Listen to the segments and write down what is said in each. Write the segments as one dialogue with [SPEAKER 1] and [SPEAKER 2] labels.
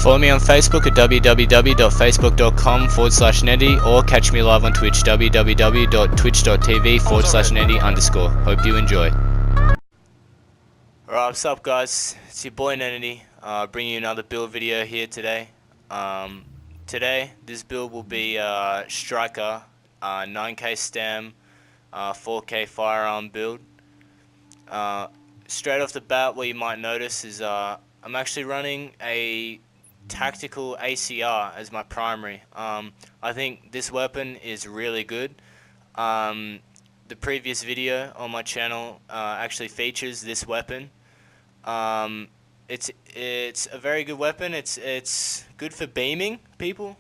[SPEAKER 1] Follow me on Facebook at www.facebook.com/Neddy or catch me live on Twitch www.twitch.tv/Neddy_. Hope you enjoy. Alright, what's up guys? It's your boy Neddy, bringing you another build video here today. Today, this build will be Striker, 9k stem, 4k firearm build. Straight off the bat, what you might notice is I'm actually running a tactical ACR as my primary. I think this weapon is really good. The previous video on my channel actually features this weapon. It's a very good weapon. It's good for beaming people.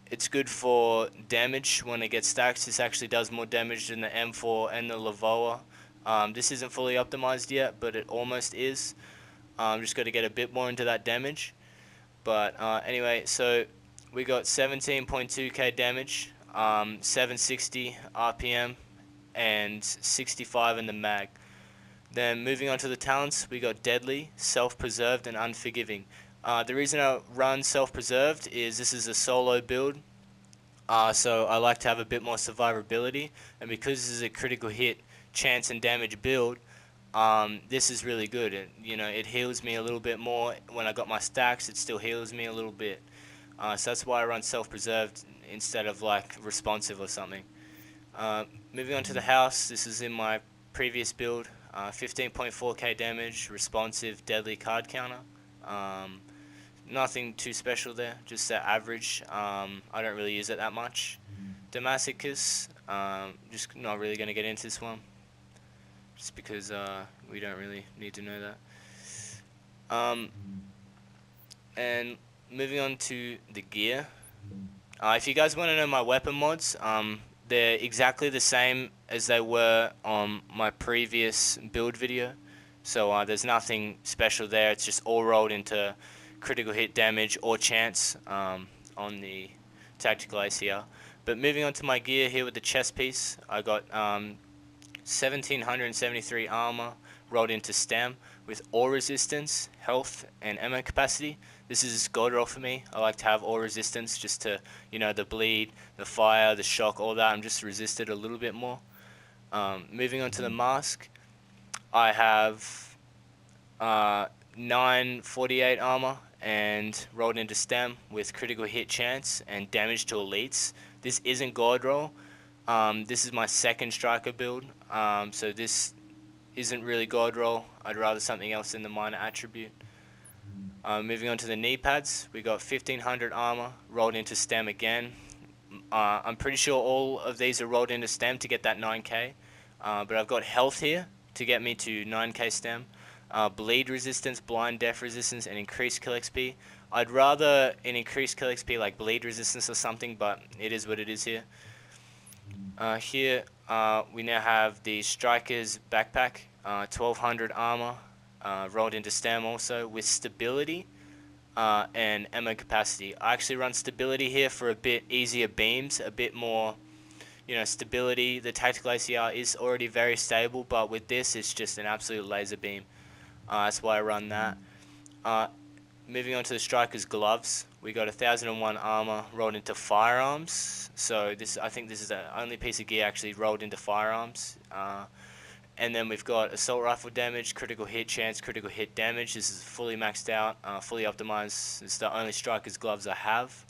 [SPEAKER 1] It's good for damage when it gets stacked. This actually does more damage than the M4 and the Lavoa. This isn't fully optimized yet, but it almost is. Just got to get a bit more into that damage. But anyway, so we got 17.2k damage, 760 RPM, and 65 in the mag. Then moving on to the talents, we got Deadly, Self-Preserved, and Unforgiving. The reason I run Self-Preserved is this is a solo build, so I like to have a bit more survivability, and because this is a critical hit, chance, and damage build, this is really good. It heals me a little bit more. When I got my stacks, it still heals me a little bit. So that's why I run Self-Preserved instead of like Responsive or something. Moving on to the house, this is in my previous build. 15.4k damage, Responsive, Deadly card counter. Nothing too special there, just the average. I don't really use it that much. Damascus, just not really going to get into this one, just because we don't really need to know that. And moving on to the gear, if you guys want to know my weapon mods, they're exactly the same as they were on my previous build video, so there's nothing special there. It's just all rolled into critical hit damage or chance on the tactical ACR. But moving on to my gear here with the chest piece, I got 1773 armor rolled into stem with all resistance, health, and ammo capacity. This is god roll for me. I like to have all resistance just to, the bleed, the fire, the shock, all that. I'm just resisted a little bit more. Moving on to the mask, I have 948 armor and rolled into stem with critical hit chance and damage to elites. This isn't god roll. This is my second striker build, so this isn't really god roll. I'd rather something else in the minor attribute. Moving on to the knee pads, we got 1500 armor rolled into stem again. I'm pretty sure all of these are rolled into stem to get that 9k, but I've got health here to get me to 9k stem, bleed resistance, blind death resistance, and increased kill XP. I'd rather an increased kill XP like bleed resistance or something, but it is what it is here. Here we now have the Striker's backpack, 1200 armor rolled into stem also with stability and ammo capacity. I actually run stability here for a bit easier beams, a bit more stability. The tactical ACR is already very stable, but with this it's just an absolute laser beam. That's why I run that. Moving on to the Striker's gloves, we got 1001 armor rolled into firearms. So I think this is the only piece of gear actually rolled into firearms. And then we've got assault rifle damage, critical hit chance, critical hit damage. This is fully maxed out, fully optimized. It's the only Striker's gloves I have.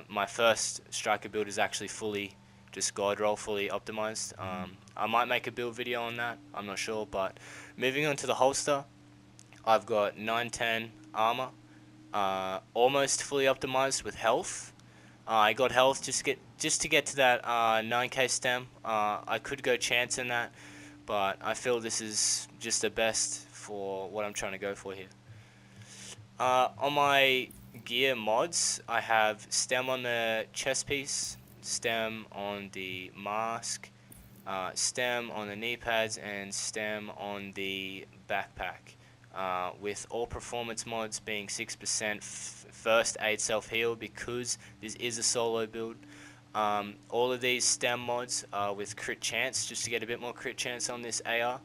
[SPEAKER 1] My first Striker build is actually fully just god roll, fully optimized. I might make a build video on that, I'm not sure. But moving on to the holster, I've got 910 armor, almost fully optimized with health. I got health just to get to that 9k stem. I could go chance in that, but I feel this is just the best for what I'm trying to go for here. On my gear mods, I have stem on the chest piece, stem on the mask, stem on the knee pads, and stem on the backpack. With all performance mods being 6% first aid self-heal, because this is a solo build. All of these stem mods are with crit chance, just to get a bit more crit chance on this AR.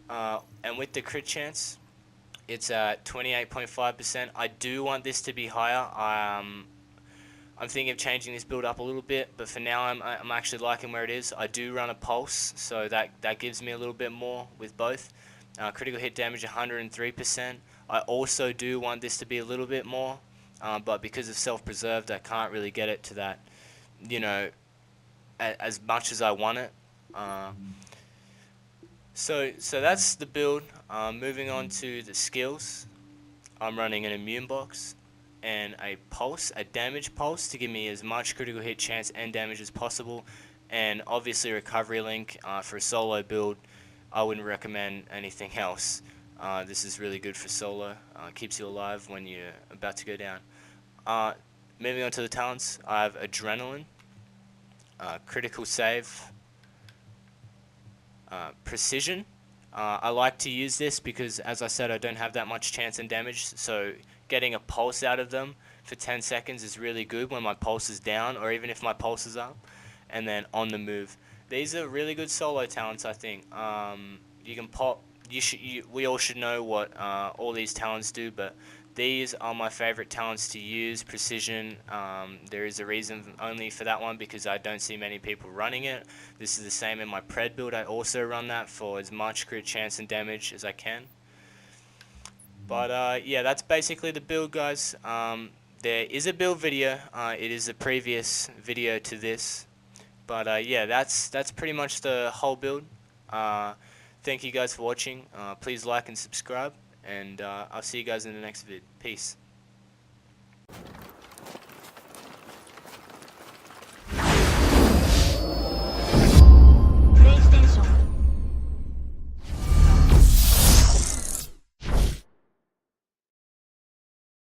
[SPEAKER 1] And with the crit chance, It's at 28.5%. I do want this to be higher. I'm thinking of changing this build up a little bit, but for now I'm actually liking where it is. I do run a pulse, so that gives me a little bit more with both. Critical hit damage 103%. I also do want this to be a little bit more, but because of self-preserved, I can't really get it to that, you know, as much as I want it. So that's the build. Moving on to the skills. I'm running an immune box and a pulse, a damage pulse, to give me as much critical hit chance and damage as possible, and obviously recovery link. For a solo build, I wouldn't recommend anything else. This is really good for solo. Keeps you alive when you're about to go down. Moving on to the talents, I have adrenaline, critical save, precision. I like to use this because, as I said, I don't have that much chance and damage, so getting a pulse out of them for 10 seconds is really good when my pulse is down, or even if my pulse is up. And then on the move. These are really good solo talents, I think. You can pop. We all should know what all these talents do, but these are my favorite talents to use. Precision. There is a reason only for that one, because I don't see many people running it. This is the same in my pred build. I also run that for as much crit chance and damage as I can. But yeah, that's basically the build, guys. There is a build video. It is a previous video to this. But yeah, that's pretty much the whole build. Thank you guys for watching. Please like and subscribe, and I'll see you guys in the next vid. Peace.